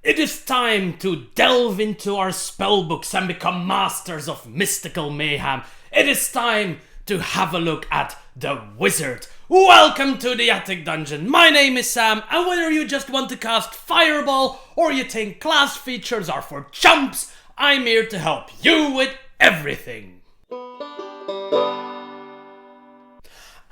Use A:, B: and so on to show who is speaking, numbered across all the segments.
A: It is time to delve into our spellbooks and become masters of mystical mayhem. It is time to have a look at the wizard. Welcome to the Attic Dungeon. My name is Sam, and whether you just want to cast Fireball or you think class features are for chumps, I'm here to help you with everything.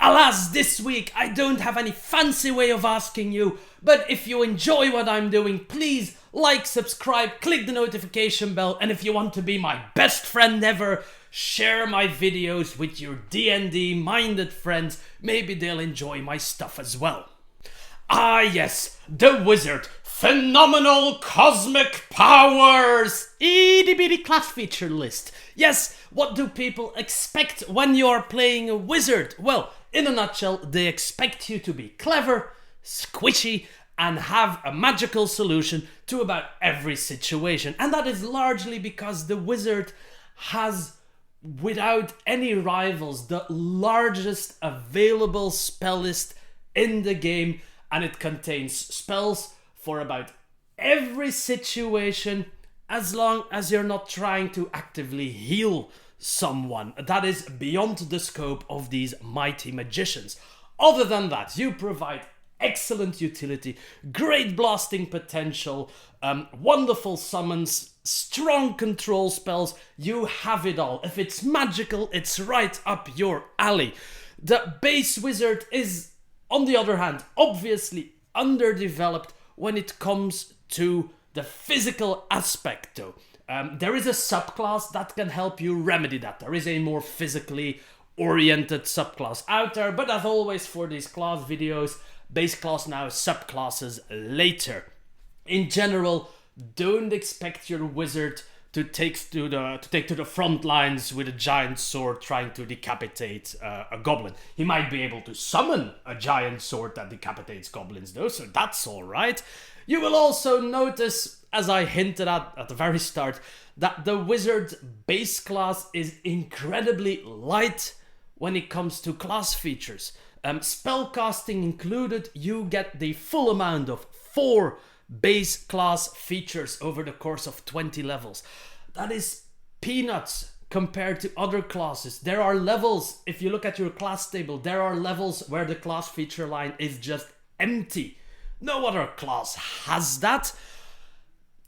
A: Alas, this week I don't have any fancy way of asking you, but if you enjoy what I'm doing, please like, subscribe, click the notification bell, and if you want to be my best friend ever, share my videos with your D&D minded friends. Maybe they'll enjoy my stuff as well. Ah yes, the wizard. Phenomenal cosmic powers! Itty bitty class feature list. Yes, what do people expect when you are playing a wizard? Well, in a nutshell, they expect you to be clever, squishy, and have a magical solution to about every situation. And that is largely because the wizard has, without any rivals, the largest available spell list in the game, and it contains spells for about every situation, as long as you're not trying to actively heal someone. That is beyond the scope of these mighty magicians. Other than that, you provide excellent utility, great blasting potential, wonderful summons, strong control spells. You have it all. If it's magical, it's right up your alley. The base wizard is, on the other hand, obviously underdeveloped when it comes to the physical aspect though. There is a subclass that can help you remedy that. There is a more physically oriented subclass out there, but as always for these class videos, base class now, subclasses later. In general, don't expect your wizard to take to the front lines with a giant sword trying to decapitate a goblin. He might be able to summon a giant sword that decapitates goblins though, so that's alright. You will also notice, as I hinted at the very start, that the wizard base class is incredibly light when it comes to class features. Spellcasting included, you get the full amount of 4 base class features over the course of 20 levels. That is peanuts compared to other classes. There are levels, if you look at your class table, there are levels where the class feature line is just empty. No other class has that.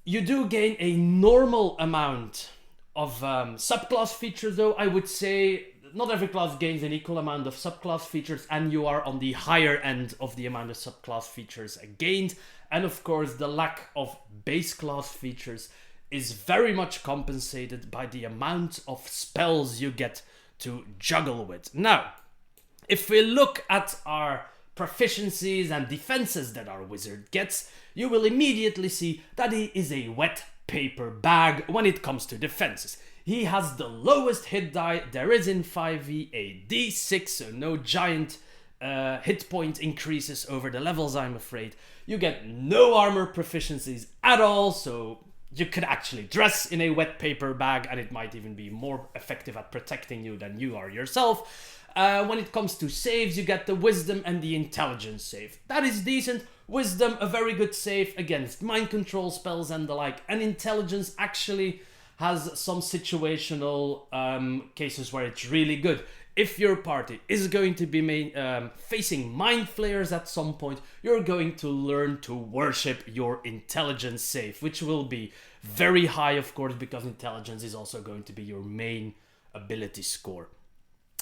A: You do gain a normal amount of subclass features though. I would say not every class gains an equal amount of subclass features, and you are on the higher end of the amount of subclass features gained. And of course, the lack of base class features is very much compensated by the amount of spells you get to juggle with. Now, if we look at our proficiencies and defenses that our wizard gets, you will immediately see that he is a wet paper bag when it comes to defenses. He has the lowest hit die there is in 5e, a d6, so no giant hit point increases over the levels, I'm afraid. You get no armor proficiencies at all, so you could actually dress in a wet paper bag and it might even be more effective at protecting you than you are yourself. When it comes to saves, you get the wisdom and the intelligence save. That is decent. Wisdom, a very good save against mind control spells and the like. And intelligence actually has some situational cases where it's really good. If your party is going to be facing mind flayers at some point, you're going to learn to worship your intelligence save, which will be very high, of course, because intelligence is also going to be your main ability score.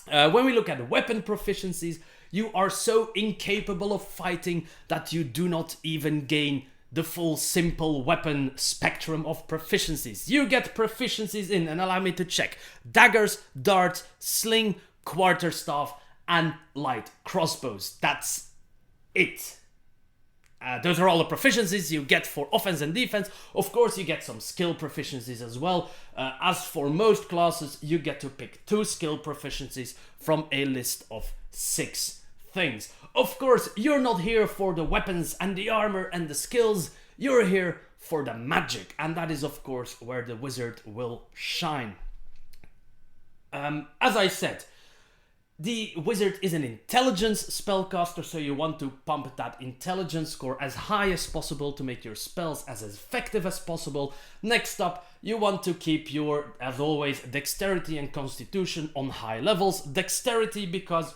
A: When we look at weapon proficiencies, you are so incapable of fighting that you do not even gain the full simple weapon spectrum of proficiencies. You get proficiencies in, and allow me to check, daggers, darts, sling, quarterstaff, and light crossbows. That's it. Those are all the proficiencies you get for offense and defense. Of course, you get some skill proficiencies as well. As for most classes, you get to pick 2 skill proficiencies from a list of 6 things. Of course, you're not here for the weapons and the armor and the skills. You're here for the magic, and that is, of course, where the wizard will shine. As I said, The wizard is an intelligence spellcaster, so you want to pump that intelligence score as high as possible to make your spells as effective as possible. Next up, you want to keep your, as always, dexterity and constitution on high levels. Dexterity because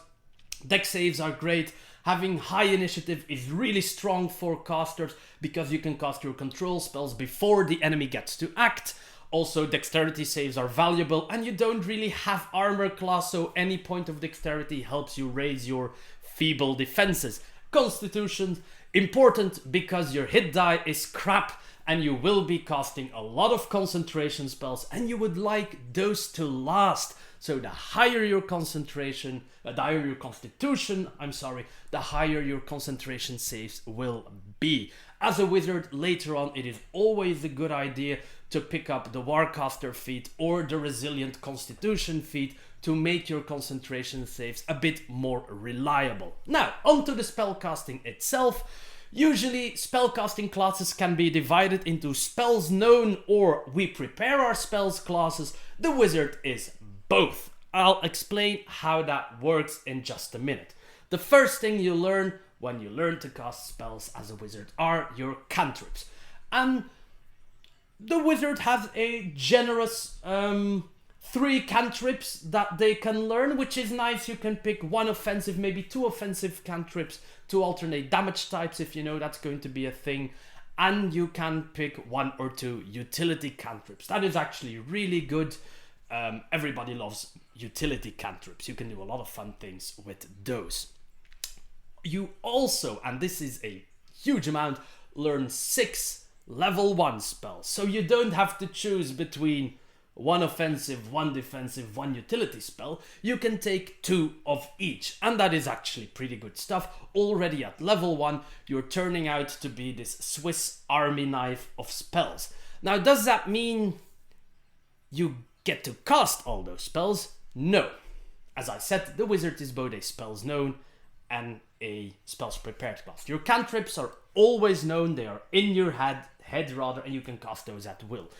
A: dex saves are great. Having high initiative is really strong for casters because you can cast your control spells before the enemy gets to act. Also, dexterity saves are valuable, and you don't really have armor class, so any point of dexterity helps you raise your feeble defenses. Constitution, important because your hit die is crap, and you will be casting a lot of concentration spells, and you would like those to last. So the higher your concentration, the higher your constitution, the higher your concentration saves will be. As a wizard, later on, it is always a good idea to pick up the Warcaster feat or the Resilient Constitution feat to make your concentration saves a bit more reliable. Now, onto the spellcasting itself. Usually, spellcasting classes can be divided into spells known or we prepare our spells classes. The wizard is both. I'll explain how that works in just a minute. The first thing you learn when you learn to cast spells as a wizard are your cantrips. And the wizard has a generous 3 cantrips that they can learn, which is nice. You can pick 1 offensive, maybe 2 offensive cantrips to alternate damage types if you know that's going to be a thing. And you can pick 1 or 2 utility cantrips. That is actually really good. Everybody loves utility cantrips. You can do a lot of fun things with those. You also, and this is a huge amount, learn 6 level 1 spells. So you don't have to choose between 1 offensive, 1 defensive, 1 utility spell. You can take 2 of each. And that is actually pretty good stuff. Already at level 1, you're turning out to be this Swiss Army knife of spells. Now, does that mean you get to cast all those spells? No. As I said, the wizard is both a spells known and a spells prepared class. Your cantrips are always known, they are in your head, and you can cast those at will.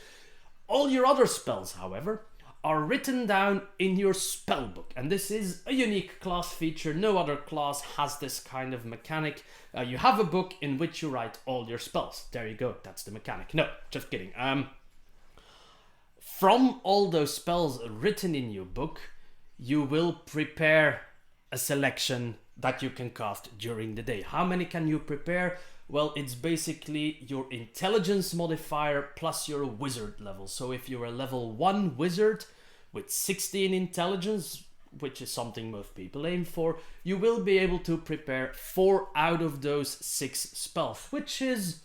A: All your other spells, however, are written down in your spell book, and this is a unique class feature. No other class has this kind of mechanic. You have a book in which you write all your spells. There you go, that's the mechanic. No, just kidding. From all those spells written in your book, you will prepare a selection that you can cast during the day. How many can you prepare? Well, it's basically your intelligence modifier plus your wizard level. So if you're a level 1 wizard with 16 intelligence, which is something most people aim for, you will be able to prepare 4 out of those 6 spells, which is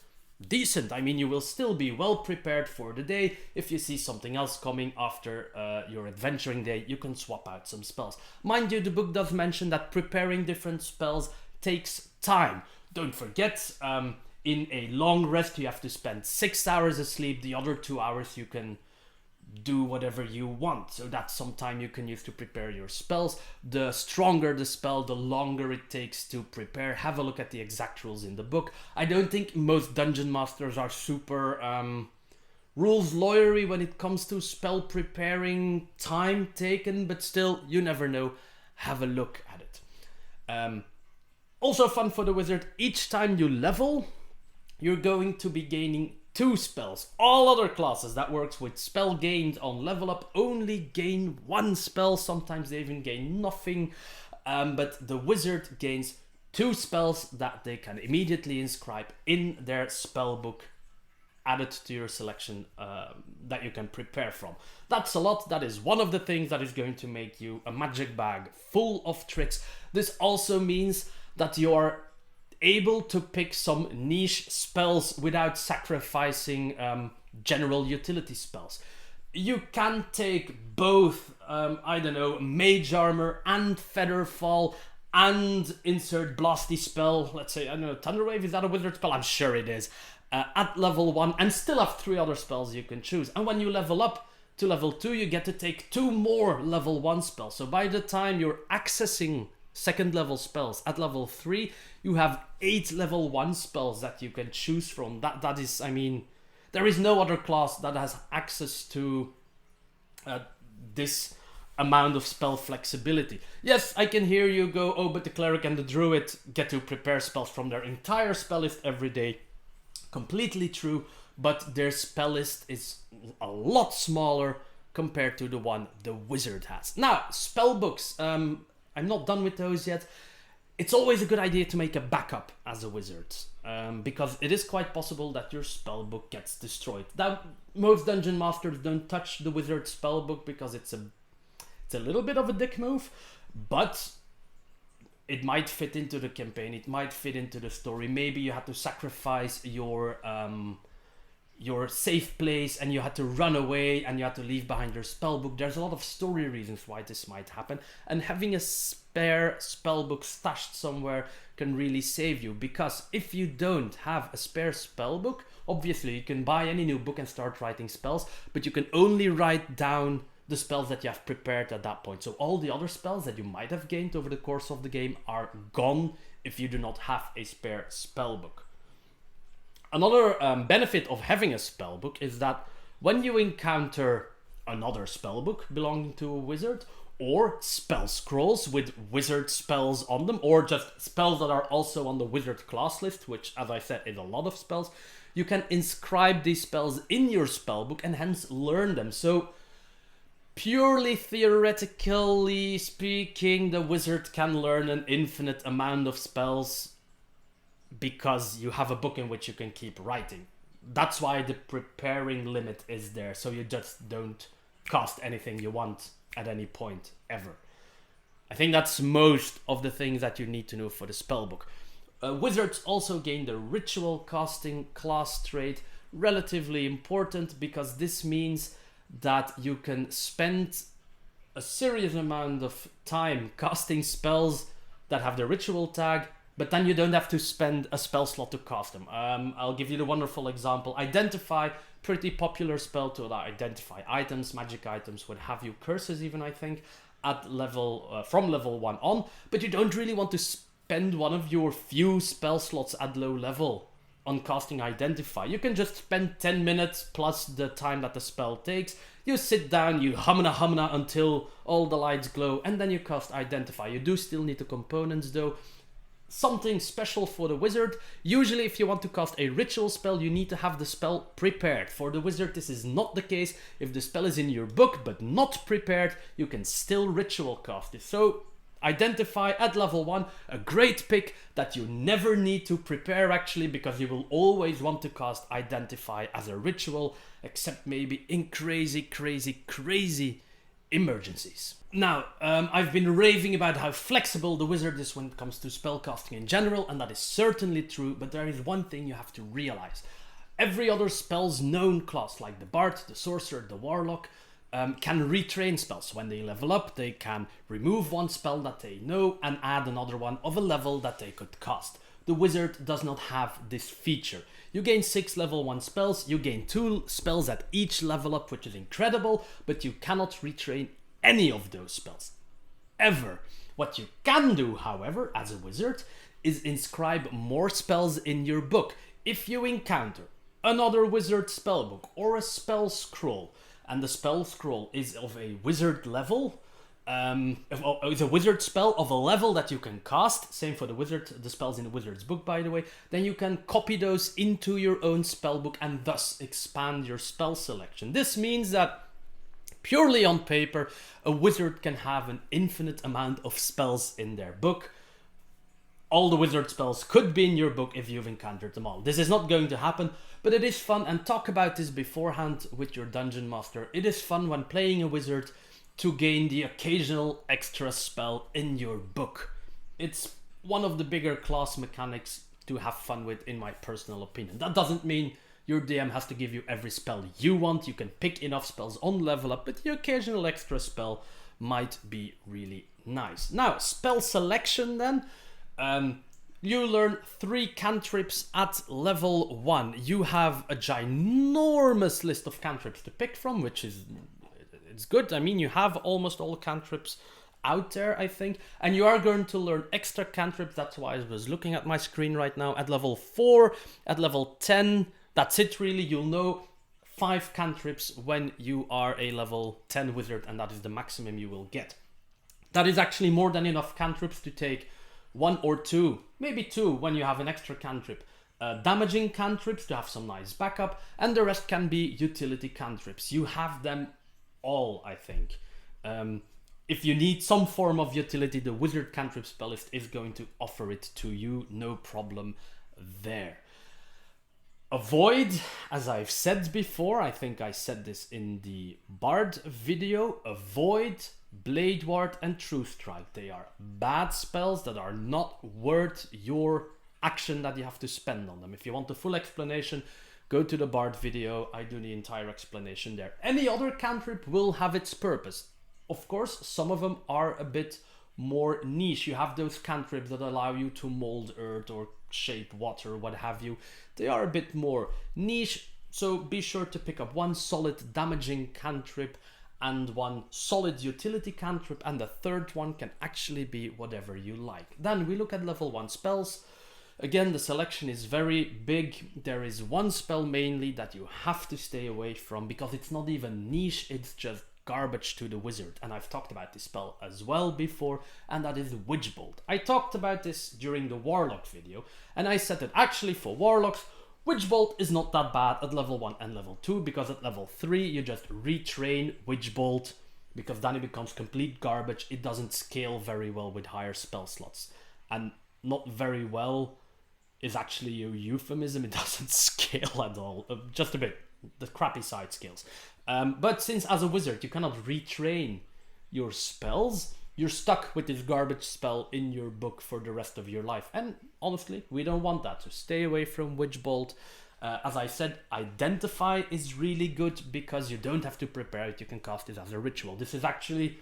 A: decent. I mean, you will still be well prepared for the day. If you see something else coming after your adventuring day, you can swap out some spells. Mind you, the book does mention that preparing different spells takes time. Don't forget, in a long rest, you have to spend 6 hours asleep. The other 2 hours you can do whatever you want. So that's some time you can use to prepare your spells. The stronger the spell, the longer it takes to prepare. Have a look at the exact rules in the book. I don't think most dungeon masters are super rules lawyery when it comes to spell preparing time taken, but still, you never know. Have a look at it. Also fun for the wizard, each time you level, you're going to be gaining 2 spells. All other classes that works with spell gained on level up only gain 1 spell. Sometimes they even gain nothing. But the wizard gains 2 spells that they can immediately inscribe in their spell book, added to your selection that you can prepare from. That's a lot. That is one of the things that is going to make you a magic bag full of tricks. This also means that you are able to pick some niche spells without sacrificing general utility spells. You can take both, mage armor and featherfall and insert blasty spell. Let's say, Thunderwave, is that a wizard spell? I'm sure it is. At level 1, and still have 3 other spells you can choose. And when you level up to level 2, you get to take 2 more level 1 spells. So by the time you're accessing 2nd level spells at level 3, you have 8 level 1 spells that you can choose from. That is, there is no other class that has access to this amount of spell flexibility. Yes, I can hear you go, oh, but the cleric and the druid get to prepare spells from their entire spell list every day. Completely true, but their spell list is a lot smaller compared to the one the wizard has. Now, spell books, I'm not done with those yet. It's always a good idea to make a backup as a wizard, because it is quite possible that your spell book gets destroyed. Now, most dungeon masters don't touch the wizard spell book because it's a little bit of a dick move, but it might fit into the campaign, it might fit into the story. Maybe you had to sacrifice your safe place and you had to run away and you had to leave behind your spellbook. There's a lot of story reasons why this might happen, and having a spare spellbook stashed somewhere can really save you, because if you don't have a spare spellbook, obviously you can buy any new book and start writing spells, but you can only write down the spells that you have prepared at that point. So all the other spells that you might have gained over the course of the game are gone if you do not have a spare spellbook. Another benefit of having a spellbook is that when you encounter another spellbook belonging to a wizard, or spell scrolls with wizard spells on them, or just spells that are also on the wizard class list, which, as I said, is a lot of spells, you can inscribe these spells in your spellbook and hence learn them. So purely theoretically speaking, the wizard can learn an infinite amount of spells because you have a book in which you can keep writing. That's why the preparing limit is there, so you just don't cast anything you want at any point ever. I think that's most of the things that you need to know for the spellbook. Wizards also gain the ritual casting class trait, relatively important because this means that you can spend a serious amount of time casting spells that have the ritual tag, but then you don't have to spend a spell slot to cast them. I'll give you the wonderful example. Identify, pretty popular spell to identify items, magic items, what have you, curses even, I think, at level from level 1 on, but you don't really want to spend one of your few spell slots at low level on casting Identify. You can just spend 10 minutes plus the time that the spell takes. You sit down, you humana until all the lights glow, and then you cast Identify. You do still need the components though. Something special for the wizard. Usually if you want to cast a ritual spell, you need to have the spell prepared. For the wizard, this is not the case. If the spell is in your book but not prepared, you can still ritual cast it. So Identify at level 1, a great pick that you never need to prepare actually, because you will always want to cast Identify as a ritual, except maybe in crazy emergencies. Now, I've been raving about how flexible the wizard is when it comes to spellcasting in general, and that is certainly true, but there is one thing you have to realize. Every other spell's known class, like the bard, the sorcerer, the warlock, can retrain spells. When they level up, they can remove one spell that they know and add another one of a level that they could cast. The wizard does not have this feature. You gain 6 level 1 spells, you gain 2 spells at each level up, which is incredible, but you cannot retrain any of those spells. Ever. What you can do, however, as a wizard, is inscribe more spells in your book. If you encounter another wizard spellbook or a spell scroll, and the spell scroll is of a wizard level, is a wizard spell of a level that you can cast, same for the spells in the wizard's book by the way, then you can copy those into your own spellbook and thus expand your spell selection. This means that purely on paper, a wizard can have an infinite amount of spells in their book. All the wizard spells could be in your book if you've encountered them all. This is not going to happen, but it is fun, and talk about this beforehand with your dungeon master. It is fun when playing a wizard to gain the occasional extra spell in your book. It's one of the bigger class mechanics to have fun with, in my personal opinion. That doesn't mean your DM has to give you every spell you want. You can pick enough spells on level up, but the occasional extra spell might be really nice. Now, spell selection then. You learn 3 cantrips at level 1. You have a ginormous list of cantrips to pick from, which is it's good. I mean, you have almost all cantrips out there, I think. And you are going to learn extra cantrips. That's why I was looking at my screen right now. At level 4, at level 10, that's it really. You'll know 5 cantrips when you are a level 10 wizard, and that is the maximum you will get. That is actually more than enough cantrips to take 1 or 2, maybe 2 when you have an extra cantrip. Damaging cantrips to have some nice backup, and the rest can be utility cantrips. You have them all, I think. If you need some form of utility, the wizard cantrip spell list is going to offer it to you, no problem there. Avoid, as I've said before, I think I said this in the Bard video, avoid Blade Ward and True Strike. They are bad spells that are not worth your action that you have to spend on them. If you want the full explanation, go to the Bard video. I do the entire explanation there. Any other cantrip will have its purpose. Of course, some of them are a bit more niche. You have those cantrips that allow you to mold earth or shape water, what have you. They are a bit more niche, so be sure to pick up one solid damaging cantrip and one solid utility cantrip, and the third one can actually be whatever you like. Then we look at level 1 spells. Again, the selection is very big. There is one spell mainly that you have to stay away from because it's not even niche, it's just garbage to the wizard, and I've talked about this spell as well before, and that is Witch Bolt. I talked about this during the Warlock video, and I said that actually for Warlocks, Witch Bolt is not that bad at level 1 and level 2, because at level 3 you just retrain Witch Bolt, because then it becomes complete garbage. It doesn't scale very well with higher spell slots, and not very well is actually a euphemism. It doesn't scale at all, just a bit. The crappy side scales. But since as a wizard you cannot retrain your spells, you're stuck with this garbage spell in your book for the rest of your life. And honestly, we don't want that, so stay away from Witch Bolt. As I said, Identify is really good because you don't have to prepare it, you can cast it as a ritual. This is actually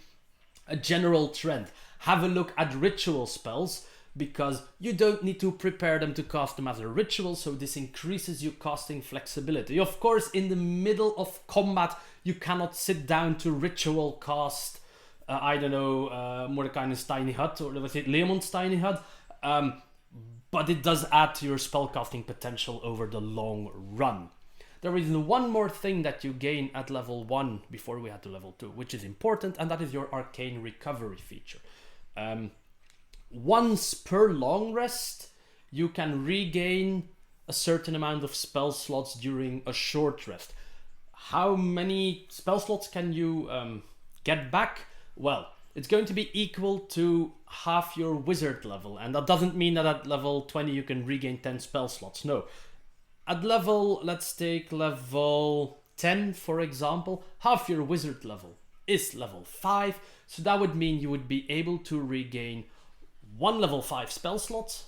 A: a general trend. Have a look at ritual spells, because you don't need to prepare them to cast them as a ritual, so this increases your casting flexibility. Of course, in the middle of combat, you cannot sit down to ritual cast, Mordekainen's Tiny Hut, or was it Leomund's Tiny Hut? But it does add to your spellcasting potential over the long run. There is one more thing that you gain at level 1 before we head to level 2, which is important, and that is your Arcane Recovery feature. Once per long rest, you can regain a certain amount of spell slots during a short rest. How many spell slots can you get back? Well, it's going to be equal to half your wizard level, and that doesn't mean that at level 20 you can regain 10 spell slots. No. At level, let's take level 10 for example, half your wizard level is level 5, so that would mean you would be able to regain 1 level 5 spell slot,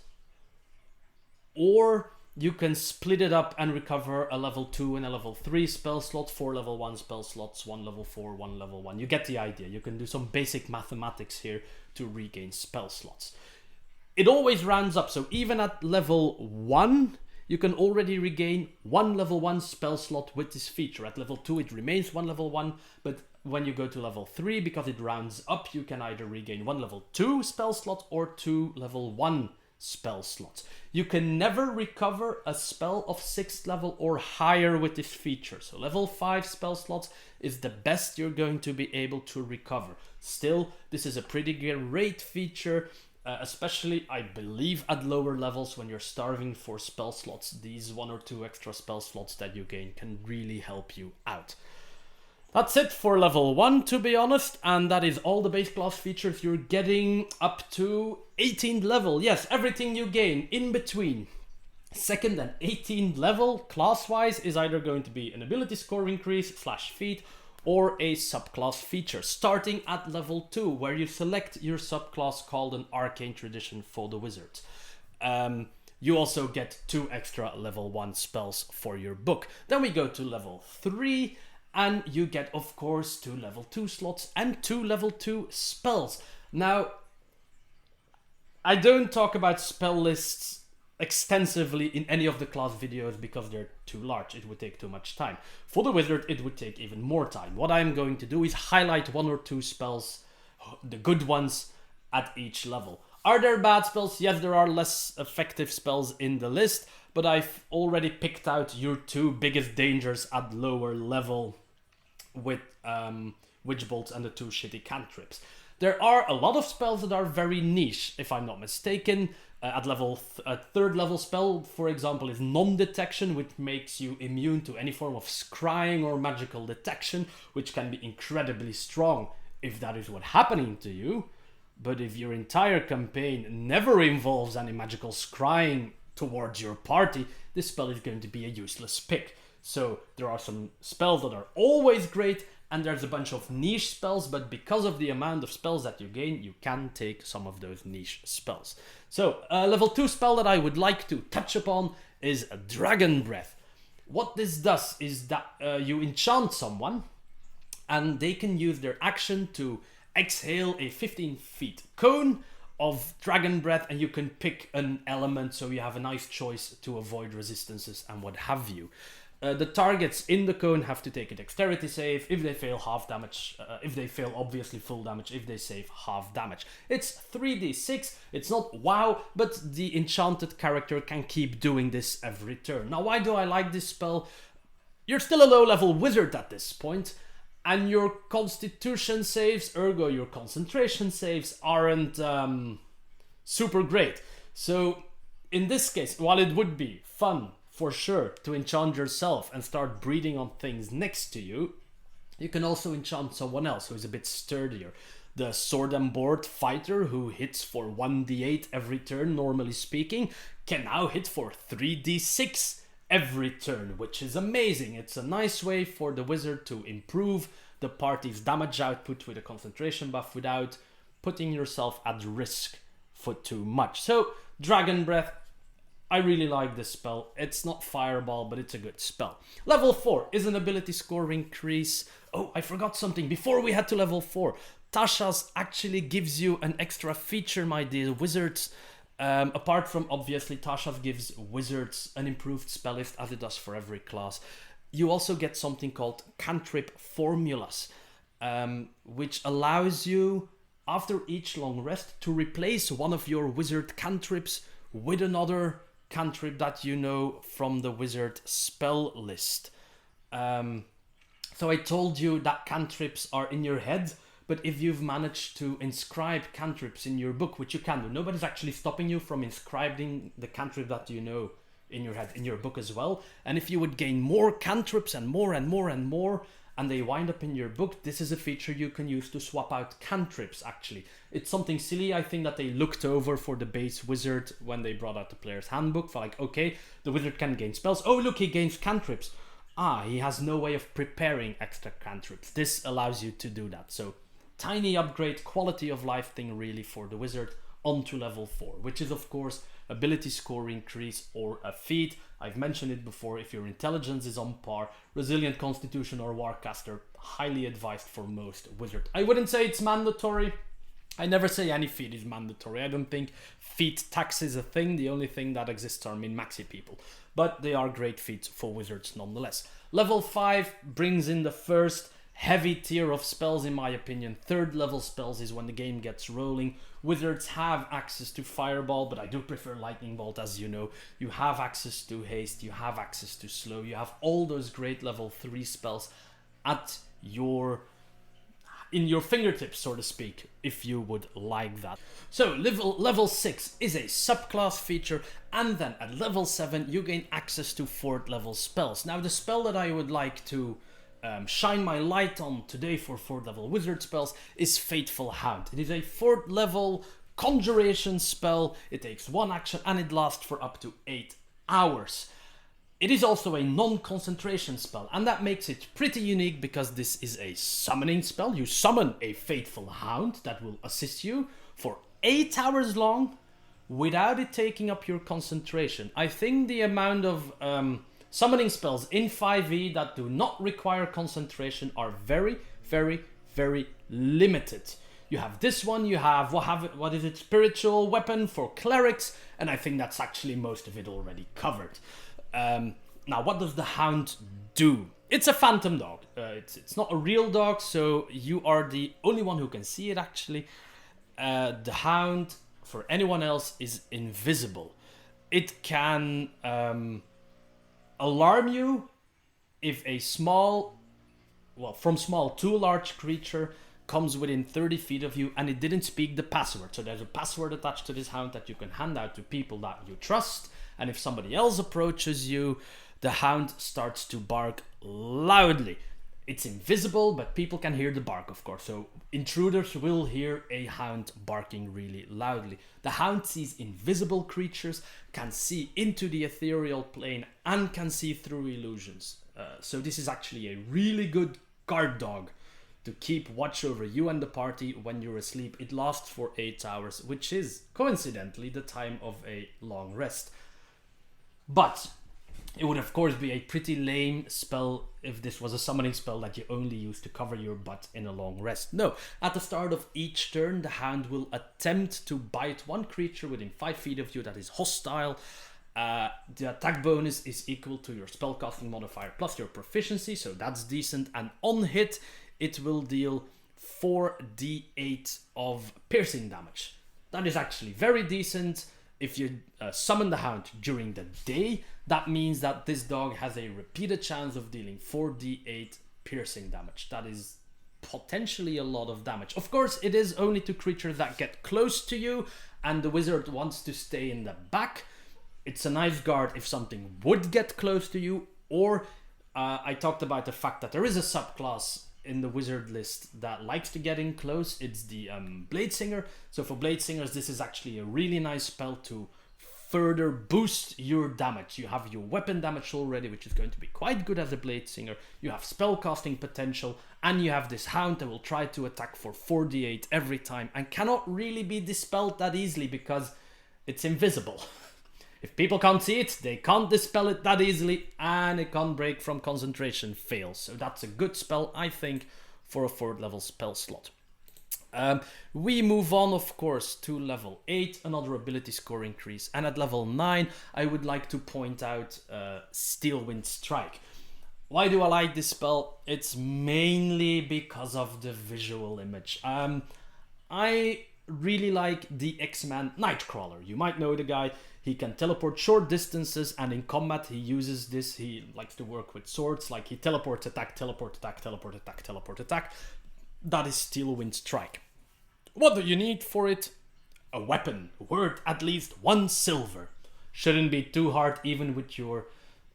A: or you can split it up and recover a level 2 and a level 3 spell slot, 4 level 1 spell slots, 1 level 4, 1 level 1. You get the idea. You can do some basic mathematics here to regain spell slots. It always rounds up, so even at level 1, you can already regain 1 level 1 spell slot with this feature. At level 2, it remains 1 level 1, but when you go to level 3, because it rounds up, you can either regain 1 level 2 spell slot or 2 level 1 spell slots. You can never recover a spell of 6th level or higher with this feature. So level 5 spell slots is the best you're going to be able to recover. Still, this is a pretty great feature, especially I believe at lower levels when you're starving for spell slots. These 1 or 2 extra spell slots that you gain can really help you out. That's it for level 1, to be honest, and that is all the base class features you're getting up to 18th level. Yes, everything you gain in between 2nd and 18th level, class-wise, is either going to be an ability score increase / feat, or a subclass feature, starting at level 2, where you select your subclass called an Arcane Tradition for the Wizards. You also get 2 extra level 1 spells for your book. Then we go to level 3, and you get, of course, 2 level 2 slots and 2 level 2 spells. Now, I don't talk about spell lists extensively in any of the class videos because they're too large. It would take too much time. For the wizard, it would take even more time. What I'm going to do is highlight 1 or 2 spells, the good ones, at each level. Are there bad spells? Yes, there are less effective spells in the list, but I've already picked out your two biggest dangers at lower level with Witch Bolts and the two shitty cantrips. There are a lot of spells that are very niche, if I'm not mistaken. At third level spell, for example, is non-detection, which makes you immune to any form of scrying or magical detection, which can be incredibly strong if that is what's happening to you. But if your entire campaign never involves any magical scrying towards your party, this spell is going to be a useless pick. So there are some spells that are always great, and there's a bunch of niche spells, but because of the amount of spells that you gain, you can take some of those niche spells. So level 2 spell that I would like to touch upon is Dragon Breath. What this does is that you enchant someone, and they can use their action to exhale a 15 feet cone of Dragon Breath, and you can pick an element, so you have a nice choice to avoid resistances and what have you. The targets in the cone have to take a dexterity save. If they fail, half damage. If they fail, obviously full damage. If they save, half damage. It's 3d6. It's not wow, but the enchanted character can keep doing this every turn. Now, why do I like this spell? You're still a low-level wizard at this point, and your constitution saves, ergo your concentration saves, aren't super great. So, in this case, while it would be fun for sure to enchant yourself and start breathing on things next to you, you can also enchant someone else who is a bit sturdier. The sword and board fighter, who hits for 1d8 every turn, normally speaking, can now hit for 3d6 every turn, which is amazing. It's a nice way for the wizard to improve the party's damage output with a concentration buff without putting yourself at risk for too much. So, Dragon Breath, I really like this spell. It's not Fireball, but it's a good spell. Level 4 is an ability score increase. Oh, I forgot something. Before we head to level 4, Tasha's actually gives you an extra feature, my dear wizards. Apart from, obviously, Tasha's gives wizards an improved spell list, as it does for every class. You also get something called Cantrip Formulas, which allows you, after each long rest, to replace one of your wizard cantrips with another cantrip that you know from the wizard spell list. So I told you that cantrips are in your head, but if you've managed to inscribe cantrips in your book, which you can do, nobody's actually stopping you from inscribing the cantrip that you know in your head, in your book as well. And if you would gain more cantrips and more and more and more, and they wind up in your book, this is a feature you can use to swap out cantrips, actually. It's something silly, I think, that they looked over for the base wizard when they brought out the player's handbook. For like, okay, the wizard can gain spells. Oh, look, he gains cantrips. Ah, he has no way of preparing extra cantrips. This allows you to do that. So, tiny upgrade, quality of life thing really for the wizard onto level 4, which is, of course, ability score increase or a feat. I've mentioned it before. If your intelligence is on par, resilient constitution or warcaster, highly advised for most wizards. I wouldn't say it's mandatory. I never say any feat is mandatory. I don't think feat tax is a thing. The only thing that exists are min-maxi people. But they are great feats for wizards nonetheless. Level 5 brings in the first heavy tier of spells, in my opinion. Third level spells is when the game gets rolling. Wizards have access to Fireball, but I do prefer Lightning Bolt, as you know. You have access to Haste, you have access to Slow, you have all those great level 3 spells at in your fingertips, so to speak, if you would like that. So level 6 is a subclass feature, and then at level 7 you gain access to 4th level spells. Now the spell that I would like to shine my light on today for 4th level wizard spells is Fateful Hound. It is a 4th level conjuration spell. It takes 1 action and it lasts for up to 8 hours. It is also a non-concentration spell, and that makes it pretty unique because this is a summoning spell. You summon a Fateful Hound that will assist you for 8 hours long without it taking up your concentration. I think the amount of summoning spells in 5e that do not require concentration are very, very, very limited. You have this one, you have, what is it, Spiritual Weapon for clerics, and I think that's actually most of it already covered. Now, what does the Hound do? It's a phantom dog. It's not a real dog, so you are the only one who can see it, actually. The Hound for anyone else is invisible. It can alarm you if a from small to large creature comes within 30 feet of you and it didn't speak the password. So there's a password attached to this hound that you can hand out to people that you trust. And if somebody else approaches you, the hound starts to bark loudly. It's invisible, but people can hear the bark, of course. So intruders will hear a hound barking really loudly. The hound sees invisible creatures, can see into the ethereal plane, and can see through illusions. So this is actually a really good guard dog to keep watch over you and the party when you're asleep. It lasts for 8 hours, which is, coincidentally, the time of a long rest. But it would, of course, be a pretty lame spell if this was a summoning spell that you only use to cover your butt in a long rest. No, at the start of each turn, the hound will attempt to bite one creature within 5 feet of you that is hostile. The attack bonus is equal to your spellcasting modifier plus your proficiency, so that's decent. And on hit, it will deal 4d8 of piercing damage. That is actually very decent. If you summon the hound during the day, that means that this dog has a repeated chance of dealing 4d8 piercing damage. That is potentially a lot of damage. Of course, it is only to creatures that get close to you, and the wizard wants to stay in the back. It's a nice guard if something would get close to you, or I talked about the fact that there is a subclass in the wizard list that likes to get in close. It's the Blade Singer. So for Blade Singers, this is actually a really nice spell to further boost your damage. You have your weapon damage already, which is going to be quite good as a Blade Singer. You have spellcasting potential, and you have this hound that will try to attack for 4d8 every time and cannot really be dispelled that easily because it's invisible. If people can't see it, they can't dispel it that easily, and it can't break from concentration fails. So that's a good spell, I think, for a 4th level spell slot. We move on, of course, to level 8, another ability score increase. And at level 9, I would like to point out Steel Wind Strike. Why do I like this spell? It's mainly because of the visual image. I really like the X-Man Nightcrawler. You might know the guy. He can teleport short distances, and in combat he uses this. He likes to work with swords, like he teleports, attack, teleport, attack, teleport, attack, teleport, attack. That is Steel Wind Strike. What do you need for it? A weapon, worth at least 1 silver. Shouldn't be too hard, even with your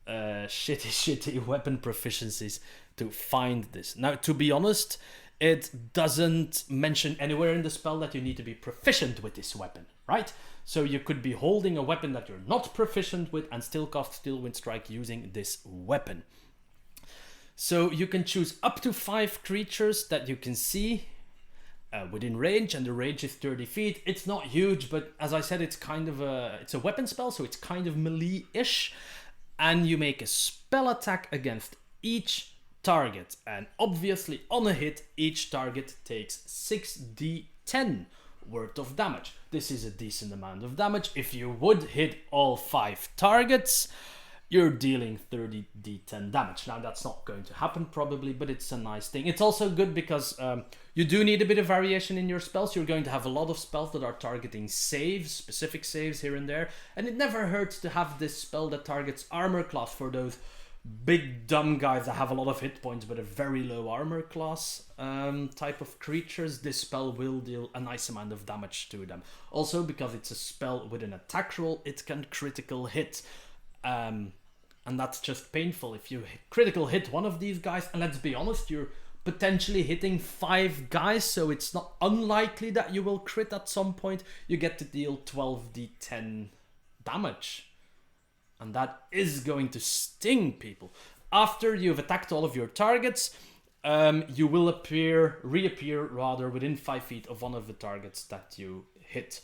A: shitty weapon proficiencies, to find this. Now, to be honest, it doesn't mention anywhere in the spell that you need to be proficient with this weapon, right? So you could be holding a weapon that you're not proficient with and still cast Steel Wind Strike using this weapon. So you can choose up to 5 creatures that you can see within range, and the range is 30 feet. It's not huge, but as I said, it's a weapon spell, so it's kind of melee-ish. And you make a spell attack against each target, and obviously on a hit, each target takes 6d10 worth of damage. This is a decent amount of damage. If you would hit all 5 targets, you're dealing 30d10 damage. Now that's not going to happen probably, but it's a nice thing. It's also good because you do need a bit of variation in your spells. You're going to have a lot of spells that are targeting saves, specific saves here and there, and it never hurts to have this spell that targets armor class for those big dumb guys that have a lot of hit points but a very low armor class type of creatures. This spell will deal a nice amount of damage to them. Also, because it's a spell with an attack roll, it can critical hit. And that's just painful. If you critical hit one of these guys, and let's be honest, you're potentially hitting 5 guys, so it's not unlikely that you will crit at some point. You get to deal 12d10 damage. And that is going to sting people. After you've attacked all of your targets, you will reappear within 5 feet of one of the targets that you hit.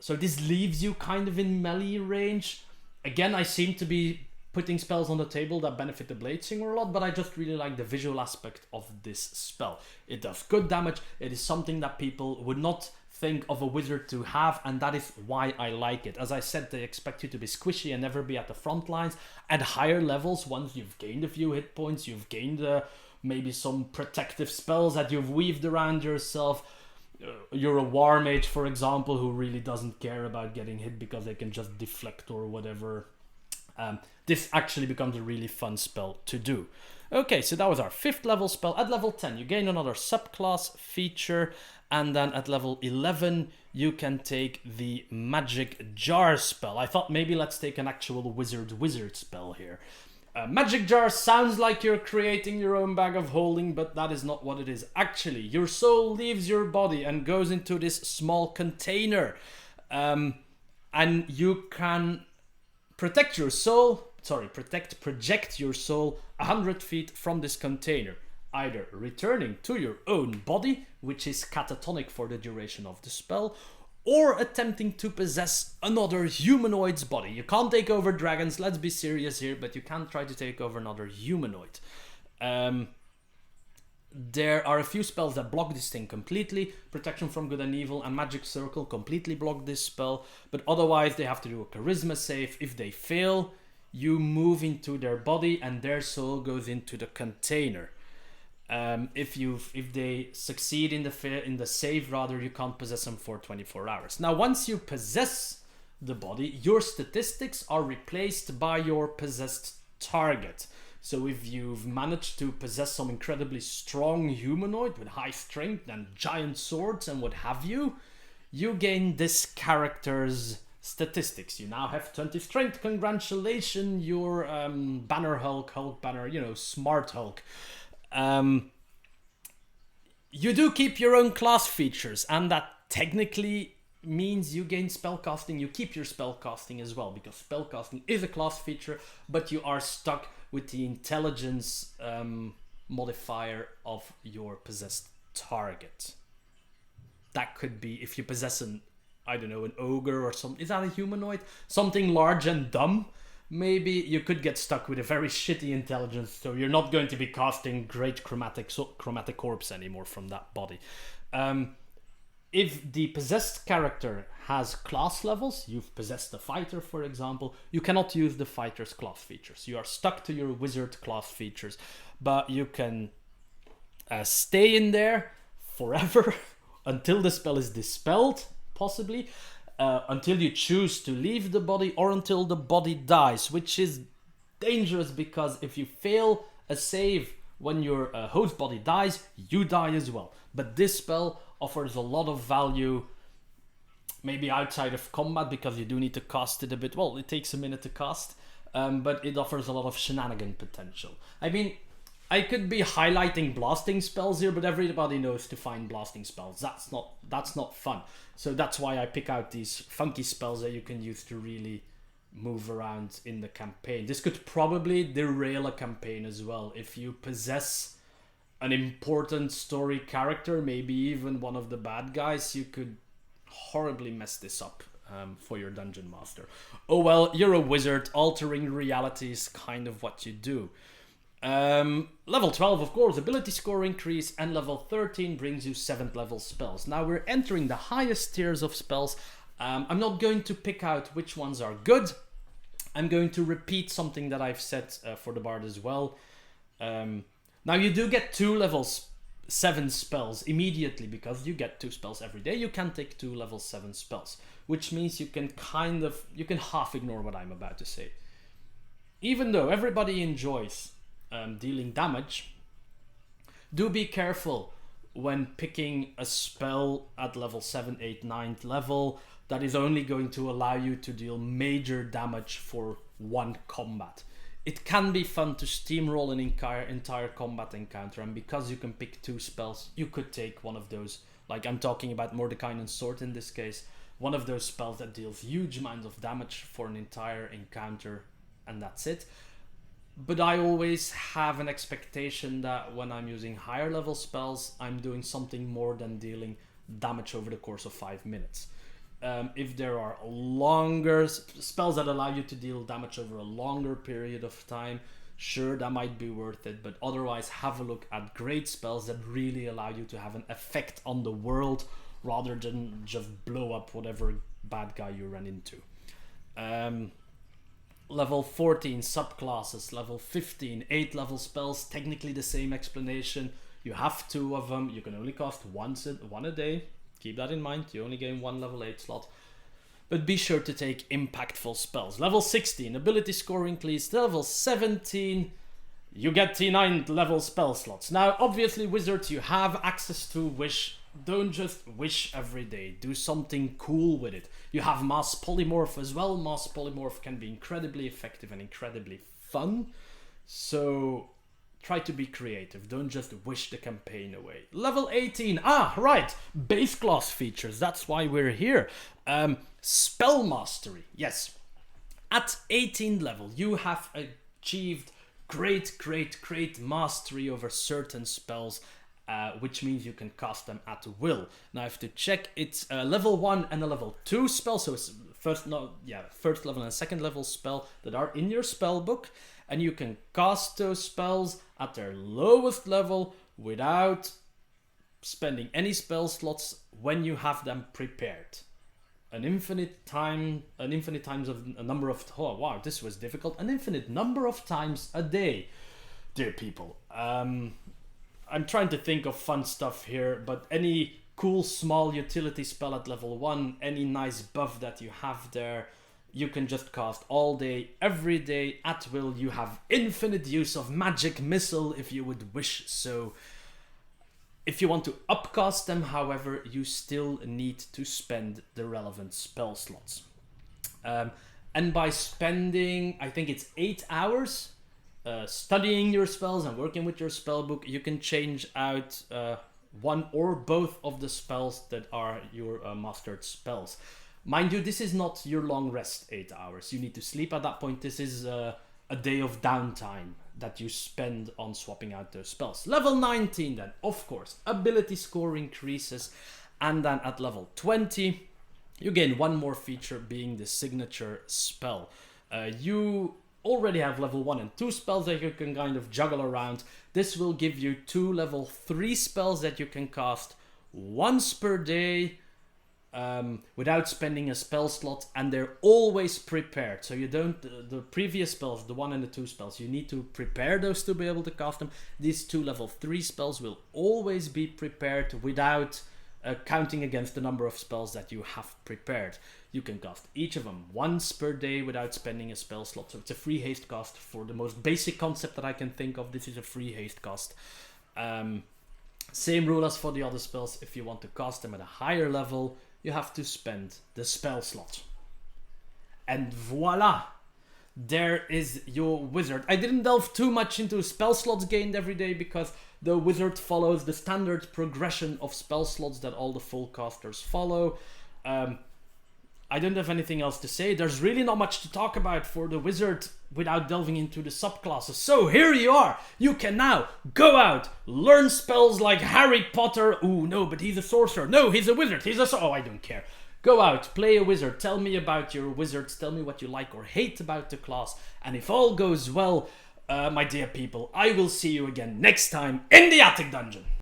A: So this leaves you kind of in melee range. Again, I seem to be putting spells on the table that benefit the Blade Singer a lot, but I just really like the visual aspect of this spell. It does good damage. It is something that people would not think of a wizard to have, and that is why I like it. As I said, they expect you to be squishy and never be at the front lines. At higher levels, once you've gained a few hit points, you've gained maybe some protective spells that you've weaved around yourself, you're a war mage, for example, who really doesn't care about getting hit because they can just deflect or whatever. This actually becomes a really fun spell to do. Okay, so that was our 5th level spell. At level 10, you gain another subclass feature, and then at level 11, you can take the Magic Jar spell. I thought maybe let's take an actual wizard spell here. Magic Jar sounds like you're creating your own bag of holding, but that is not what it is. Actually, your soul leaves your body and goes into this small container. And you can project your soul 100 feet from this container, either returning to your own body, which is catatonic for the duration of the spell, or attempting to possess another humanoid's body. You can't take over dragons, let's be serious here, but you can try to take over another humanoid. There are a few spells that block this thing completely. Protection from Good and Evil and Magic Circle completely block this spell, but otherwise they have to do a charisma save. If they fail, you move into their body and their soul goes into the container. If they succeed in the save, rather, you can't possess them for 24 hours. Now, once you possess the body, your statistics are replaced by your possessed target. So if you've managed to possess some incredibly strong humanoid with high strength and giant swords and what have you, you gain this character's statistics. You now have 20 strength. Congratulations, you're Banner Hulk Banner, Smart Hulk. You do keep your own class features, and that technically means you gain spellcasting. You keep your spellcasting as well, because spellcasting is a class feature, but you are stuck with the intelligence modifier of your possessed target. That could be if you possess an ogre or something. Is that a humanoid? Something large and dumb. Maybe you could get stuck with a very shitty intelligence, so you're not going to be casting great chromatic orbs anymore from that body. If the possessed character has class levels, you've possessed a fighter, for example, you cannot use the fighter's class features. You are stuck to your wizard class features, but you can stay in there forever until the spell is dispelled, possibly. Until you choose to leave the body, or until the body dies, which is dangerous because if you fail a save when your host body dies, you die as well. But this spell offers a lot of value, maybe outside of combat, because you do need to cast it a bit. Well, it takes a minute to cast, but it offers a lot of shenanigan potential. I mean, I could be highlighting blasting spells here, but everybody knows to find blasting spells. That's not fun. So that's why I pick out these funky spells that you can use to really move around in the campaign. This could probably derail a campaign as well. If you possess an important story character, maybe even one of the bad guys, you could horribly mess this up for your dungeon master. Oh well, you're a wizard. Altering reality is kind of what you do. Level 12, of course, ability score increase, and level 13 brings you 7th level spells. Now we're entering the highest tiers of spells. I'm not going to pick out which ones are good. I'm going to repeat something that I've said for the bard as well. Now you do get 2 levels 7 spells immediately, because you get 2 spells every day. You can take 2 level 7 spells, which means you can half ignore what I'm about to say. Even though everybody enjoys dealing damage, do be careful when picking a spell at level 7, 8, 9th level that is only going to allow you to deal major damage for one combat. It can be fun to steamroll an entire combat encounter, and because you can pick 2 spells, you could take one of those, like I'm talking about Mordekainen's Sword in this case, one of those spells that deals huge amounts of damage for an entire encounter, and that's it. But I always have an expectation that when I'm using higher level spells, I'm doing something more than dealing damage over the course of 5 minutes. If there are longer spells that allow you to deal damage over a longer period of time, sure, that might be worth it. But otherwise, have a look at great spells that really allow you to have an effect on the world, rather than just blow up whatever bad guy you run into. Level 14, subclasses. Level 15, 8 level spells. Technically the same explanation. You have 2 of them. You can only cast one a day. keep that in mind. You only gain 1 level 8 slot. But be sure to take impactful spells. Level 16, ability score increase. Level 17, you get T9 level spell slots. Now, obviously, wizards, you have access to wish. Don't just wish every day. Do something cool with it. You have Mass Polymorph as well. Mass Polymorph can be incredibly effective and incredibly fun. So try to be creative. Don't just wish the campaign away. Level 18. Ah, right. Base class features. That's why we're here. Spell Mastery. Yes. At 18th level, you have achieved great mastery over certain spells, which means you can cast them at will. Now I have to check. It's a level 1 and a level 2 spell. So it's first level and a second level spell that are in your spell book. And you can cast those spells at their lowest level without spending any spell slots when you have them prepared. An infinite times of a number of, oh wow, this was difficult. An infinite number of times a day, dear people. I'm trying to think of fun stuff here, but any cool small utility spell at level 1, any nice buff that you have there, you can just cast all day, every day, at will. You have infinite use of magic missile if you would wish so. If you want to upcast them, however, you still need to spend the relevant spell slots. And by spending, I think it's 8 hours studying your spells and working with your spell book, you can change out one or both of the spells that are your mastered spells. Mind you, this is not your long rest 8 hours. You need to sleep at that point. This is a day of downtime that you spend on swapping out those spells. Level 19 then, of course, ability score increases. And then at level 20, you gain one more feature, being the signature spell. You already have level 1 and 2 spells that you can kind of juggle around. This will give you 2 level 3 spells that you can cast once per day, without spending a spell slot, and they're always prepared. So you don't, the previous spells, the 1 and the 2 spells, you need to prepare those to be able to cast them. These 2 level 3 spells will always be prepared without counting against the number of spells that you have prepared. You can cast each of them once per day without spending a spell slot. So it's a free haste cast. For the most basic concept that I can think of, this is a free haste cast. Same rule as for the other spells. If you want to cast them at a higher level, you have to spend the spell slot. And voila! There is your wizard. I didn't delve too much into spell slots gained every day because the wizard follows the standard progression of spell slots that all the full casters follow. I don't have anything else to say. There's really not much to talk about for the wizard without delving into the subclasses. So here you are. You can now go out, learn spells like Harry Potter. Ooh, no, but he's a sorcerer. No, he's a wizard. Oh, I don't care. Go out, play a wizard. Tell me about your wizards. Tell me what you like or hate about the class. And if all goes well, my dear people, I will see you again next time in the Attic Dungeon.